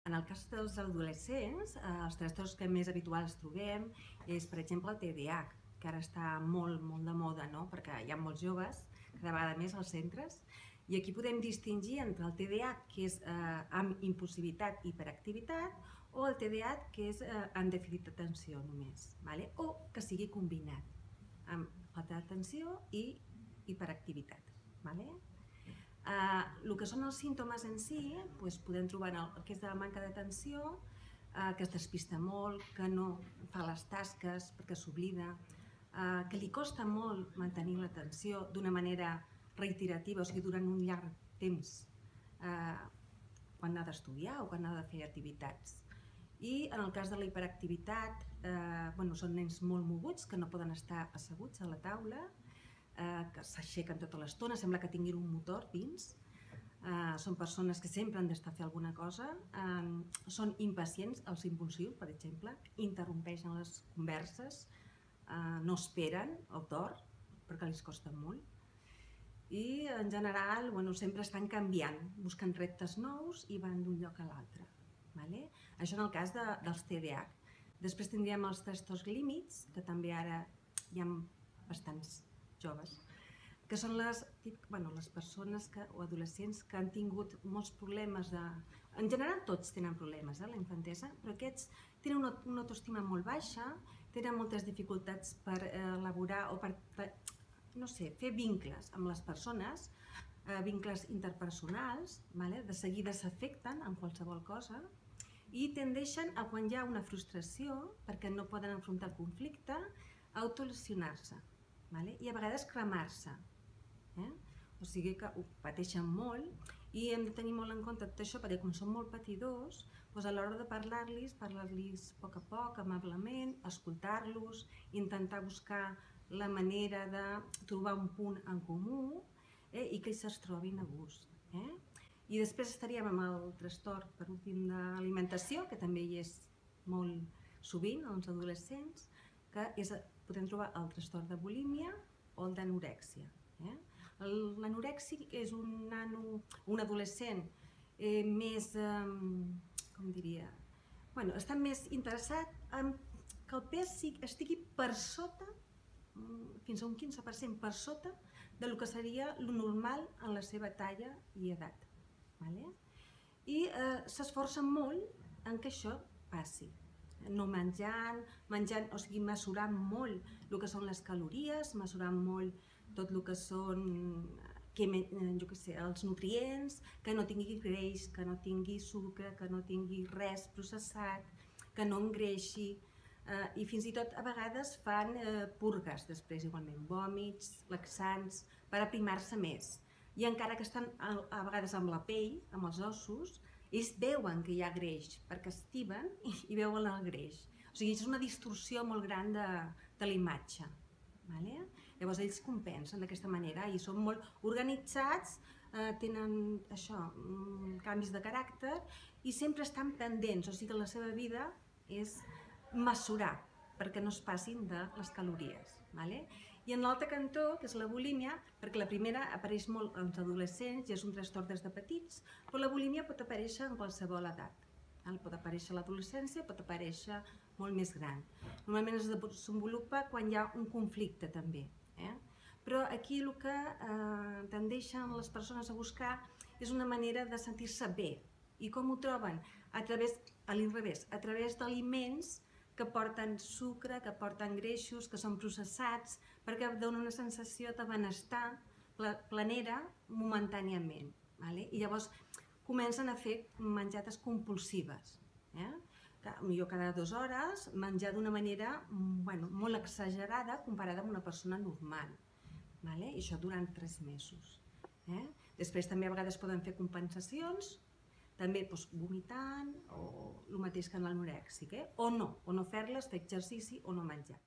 En el cas dels adolescents, els trastorns que més habituals trobem és, per exemple, el TDAH, que ara està molt de moda, no? Perquè hi ha molts joves, cada vegada més als centres, i aquí podem distingir entre el TDAH, que és amb impulsivitat i hiperactivitat, o el TDAH, que és amb dèficit d'atenció només, o que sigui combinat amb falta d'atenció i hiperactivitat. El que són els símptomes en si, podem trobar el que és de la manca d'atenció, que es despista molt, que no fa les tasques perquè s'oblida, que li costa molt mantenir l'atenció d'una manera reiterativa, o sigui, durant un llarg temps, quan ha d'estudiar o quan ha de fer activitats. I en el cas de la hiperactivitat, són nens molt moguts que no poden estar asseguts a la taula, que s'aixequen tota l'estona, sembla que tinguin un motor dins. Són persones que sempre han d'estar fent alguna cosa, són impacients, els impulsius, per exemple, interrompeixen les converses, no esperen el torn, perquè els costa molt. I en general sempre estan canviant, busquen reptes nous i van d'un lloc a l'altre. Això en el cas dels TDAH. Després tindríem els trastorns límits, que també ara hi ha bastants joves, que són les persones o adolescents que han tingut molts problemes de... En general tots tenen problemes, la infantesa, però aquests tenen una autoestima molt baixa, tenen moltes dificultats per elaborar o per fer vincles amb les persones, vincles interpersonals, de seguida s'afecten amb qualsevol cosa i tendeixen a, quan hi ha una frustració, perquè no poden enfrontar el conflicte, a autolesionar-se i a vegades cremar-se. O sigui que ho pateixen molt i hem de tenir molt en compte tot això perquè com són molt patidors, a l'hora de parlar-los a poc, amablement, escoltar-los, intentar buscar la manera de trobar un punt en comú i que ells es trobin a gust. I després estaríem amb el trastorn, per últim, d'alimentació, que també hi és molt sovint als adolescents, que podem trobar el trastorn de bulímia o el d'anorèxia. L'anorèxic és un adolescent més, com diria, està més interessat en que el pes estigui per sota, fins a un 15% per sota del que seria el normal en la seva talla i edat. I s'esforcen molt en que això passi. No menjant, o sigui, mesurant molt el que són les calories, mesurant molt tot el que són els nutrients, que no tingui greix, que no tingui sucre, que no tingui res processat, que no engreixi, i fins i tot a vegades fan purgues després, igualment, vòmits, laxants, per aprimar-se més. I encara que estan a vegades amb la pell, amb els ossos, ells veuen que hi ha greix, perquè estiven i veuen el greix. O sigui, és una distorsió molt gran de la imatge. Llavors ells compensen d'aquesta manera i són molt organitzats, tenen canvis de caràcter i sempre estan pendents, o sigui que la seva vida és mesurar perquè no es passin de les calories. I en l'altre cantó, que és la bulímia, perquè la primera apareix molt als adolescents i és un trastorn des de petits, però la bulímia pot aparèixer en qualsevol edat. Pot aparèixer a l'adolescència, pot aparèixer molt més gran. Normalment es desenvolupa quan hi ha un conflicte també. Però aquí el que tendeixen les persones a buscar és una manera de sentir-se bé. I com ho troben? A l'inrevés, a través d'aliments que porten sucre, que porten greixos, que són processats, perquè donen una sensació de benestar planera momentàniament. I llavors comencen a fer menjades compulsives. Potser cada 2 hores menjar d'una manera molt exagerada comparada amb una persona normal. I això durant 3 mesos. Després també a vegades poden fer compensacions, també vomitant o el mateix que en l'anorèxic, o no fer-les, fer exercici o no menjar.